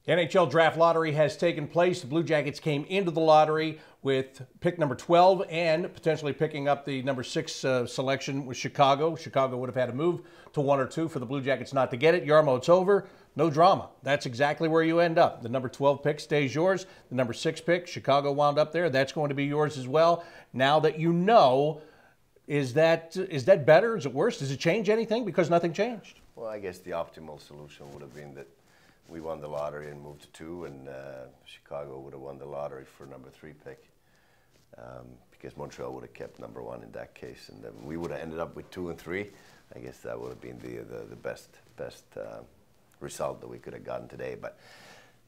NHL Draft Lottery has taken place. The Blue Jackets came into the lottery with pick number 12 and potentially picking up the number 6 selection with Chicago. Chicago would have had to move to 1 or 2 for the Blue Jackets not to get it. Jarmo, it's over. No drama. That's exactly where you end up. The number 12 pick stays yours. The number 6 pick, Chicago wound up there. That's going to be yours as well. Now that you know, is that better? Is it worse? Does it change anything? Because nothing changed. Well, I guess the optimal solution would have been that we won the lottery and moved to 2, and Chicago would have won the lottery for number 3 pick, because Montreal would have kept number 1 in that case, and then we would have ended up with 2 and 3. I guess that would have been the best result that we could have gotten today. But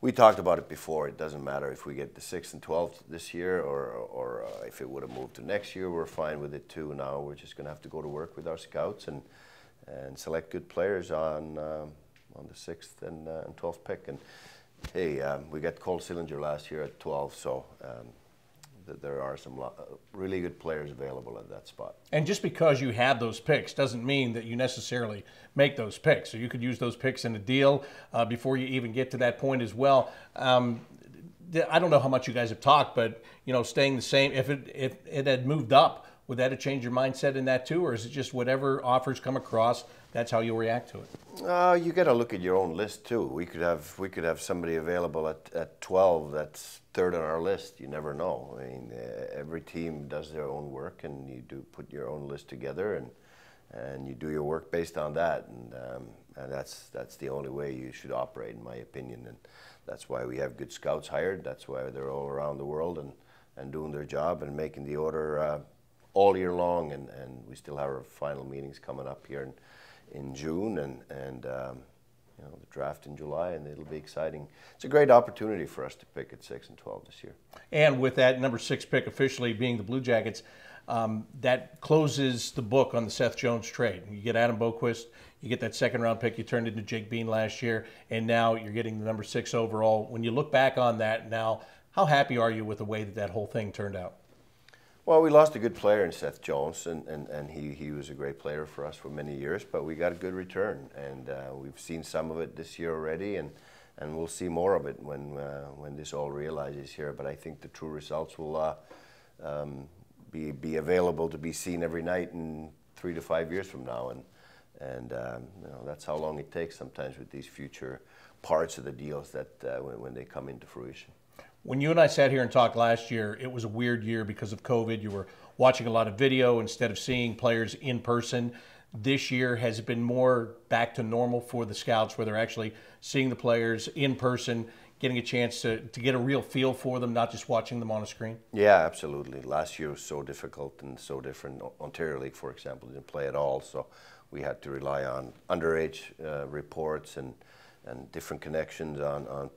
we talked about it before. It doesn't matter if we get the 6th and 12th this year, or if it would have moved to next year. We're fine with it too. Now we're just going to have to go to work with our scouts and select good players on the 6th and 12th pick. And hey, we got Cole Sillinger last year at 12, so there are some really good players available at that spot. And just because you have those picks doesn't mean that you necessarily make those picks. So you could use those picks in a deal before you even get to that point as well. I don't know how much you guys have talked, but you know, staying the same. If it had moved up, would that have changed your mindset in that too, or is it just whatever offers come across, that's how you'll react to it? You got to look at your own list too. We could have somebody available at 12 that's 3rd on our list. You never know. I mean, every team does their own work, and you do put your own list together, and you do your work based on that, and that's the only way you should operate, in my opinion. And that's why we have good scouts hired. That's why they're all around the world and doing their job and making the order all year long, and we still have our final meetings coming up here in June, and you know, the draft in July, and it'll be exciting. It's a great opportunity for us to pick at 6 and 12 this year. And with that number 6 pick officially being the Blue Jackets, that closes the book on the Seth Jones trade. You get Adam Boquist, you get that 2nd round pick you turned into Jake Bean last year, and now you're getting the number 6 overall. When you look back on that now, how happy are you with the way that whole thing turned out? Well, we lost a good player in Seth Jones, and he was a great player for us for many years, but we got a good return, and we've seen some of it this year already, and we'll see more of it when this all realizes here. But I think the true results will be available to be seen every night in 3 to 5 years from now, and you know, that's how long it takes sometimes with these future parts of the deals that when they come into fruition. When you and I sat here and talked last year, it was a weird year because of COVID. You were watching a lot of video instead of seeing players in person. This year has been more back to normal for the scouts, where they're actually seeing the players in person, getting a chance to get a real feel for them, not just watching them on a screen? Yeah, absolutely. Last year was so difficult and so different. Ontario League, for example, didn't play at all, so we had to rely on underage reports and different connections on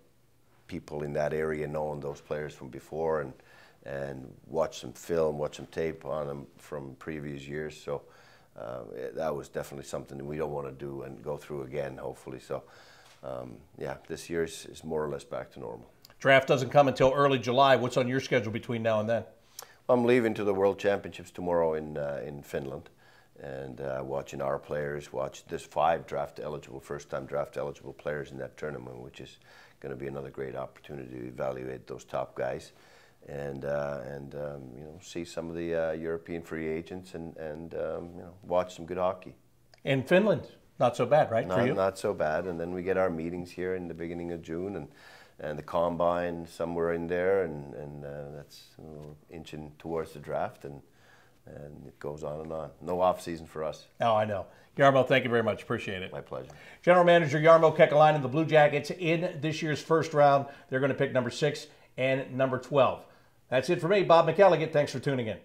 people in that area knowing those players from before, and watch some film, watch some tape on them from previous years. So that was definitely something that we don't want to do and go through again, hopefully. So yeah, this year is more or less back to normal. Draft doesn't come until early July. What's on your schedule between now and then? I'm leaving to the World Championships tomorrow in Finland, and watching our players. There's 5 first-time draft eligible players in that tournament, which is going to be another great opportunity to evaluate those top guys, and you know, see some of the European free agents, and you know, watch some good hockey. In Finland, not so bad, right? For you? Not so bad. And then we get our meetings here in the beginning of June, and the combine somewhere in there, and that's, you know, inching towards the draft, and it goes on and on. No off season for us. Oh, I know. Jarmo, thank you very much. Appreciate it. My pleasure. General Manager Jarmo Kekalainen, the Blue Jackets in this year's first round. They're going to pick number 6 and number 12. That's it for me, Bob McElligott. Thanks for tuning in.